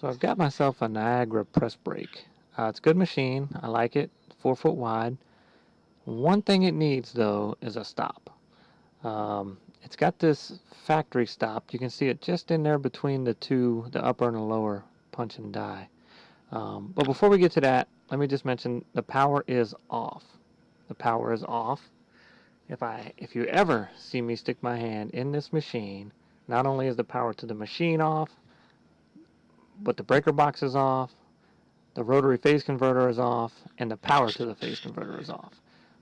So I've got myself a Niagara press brake. It's a good machine. I like it. 4 foot wide. One thing it needs though is a stop. It's got this factory stop. You can see it just in there between the two, the upper and the lower punch and die. But before we get to that, let me just mention the power is off. The power is off. If you ever see me stick my hand in this machine, not only is the power to the machine off, but the breaker box is off, the rotary phase converter is off, and the power to the phase converter is off.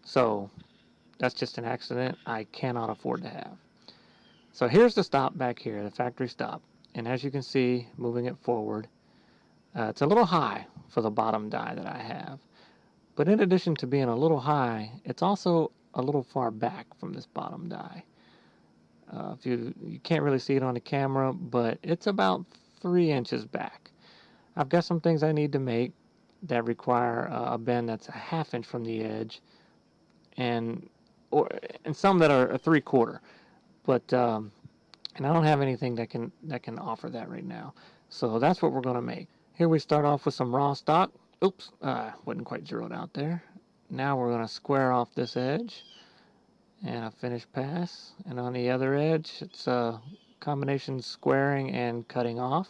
So that's just an accident I cannot afford to have. So here's the stop back here, the factory stop. And as you can see, moving it forward, it's a little high for the bottom die that I have. But in addition to being a little high, it's also a little far back from this bottom die. If you can't really see it on the camera, but it's about 3 inches back. I've got some things I need to make that require a bend that's a 1/2 inch from the edge, and some that are a 3/4. But and I don't have anything that can offer that right now. So that's what we're going to make. Here we start off with some raw stock. Oops, wasn't quite zeroed out there. Now we're going to square off this edge and a finish pass. And on the other edge, it's a combination squaring and cutting off.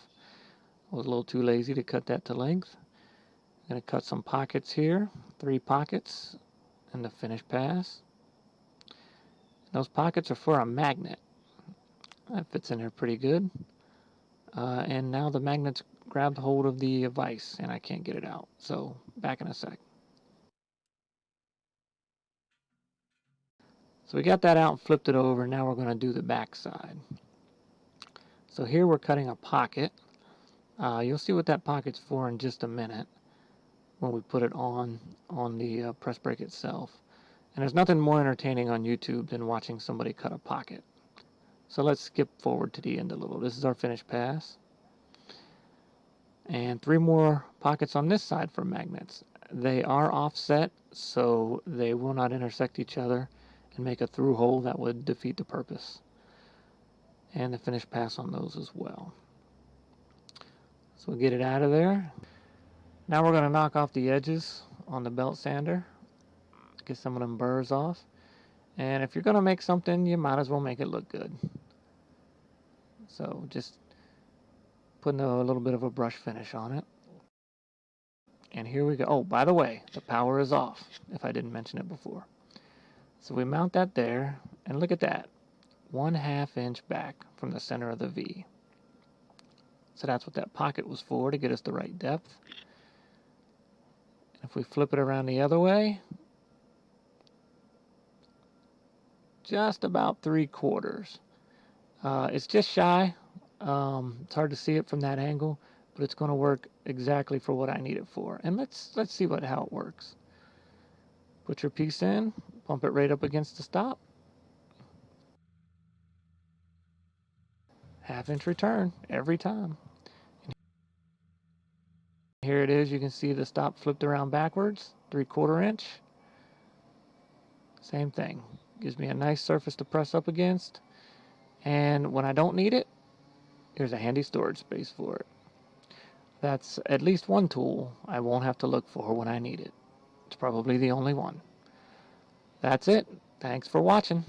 I was a little too lazy to cut that to length. I'm going to cut some pockets here, 3 pockets, and the finish pass. Those pockets are for a magnet. That fits in there pretty good. And now the magnet's grabbed hold of the vise and I can't get it out. So back in a sec. So we got that out and flipped it over. Now we're going to do the back side. So here we're cutting a pocket. You'll see what that pocket's for in just a minute when we put it on the press brake itself. And there's nothing more entertaining on YouTube than watching somebody cut a pocket. So let's skip forward to the end a little. This is our finish pass. And 3 more pockets on this side for magnets. They are offset, so they will not intersect each other and make a through hole that would defeat the purpose. And the finish pass on those as well. So we'll get it out of there. Now we're going to knock off the edges on the belt sander. Get some of them burrs off. And if you're going to make something, you might as well make it look good. So just putting a little bit of a brush finish on it. And here we go. Oh, by the way, the power is off, if I didn't mention it before. So we mount that there, and look at that. 1/2 inch back from the center of the V. So that's what that pocket was for, to get us the right depth. If we flip it around the other way, just about 3/4. It's just shy. It's hard to see it from that angle, but it's going to work exactly for what I need it for. And let's see how it works. Put your piece in, bump it right up against the stop. 1/2 inch return every time. And here it is. You can see the stop flipped around backwards, 3/4 inch. Same thing. Gives me a nice surface to press up against. And when I don't need it, here's a handy storage space for it. That's at least one tool I won't have to look for when I need it. It's probably the only one. That's it. Thanks for watching.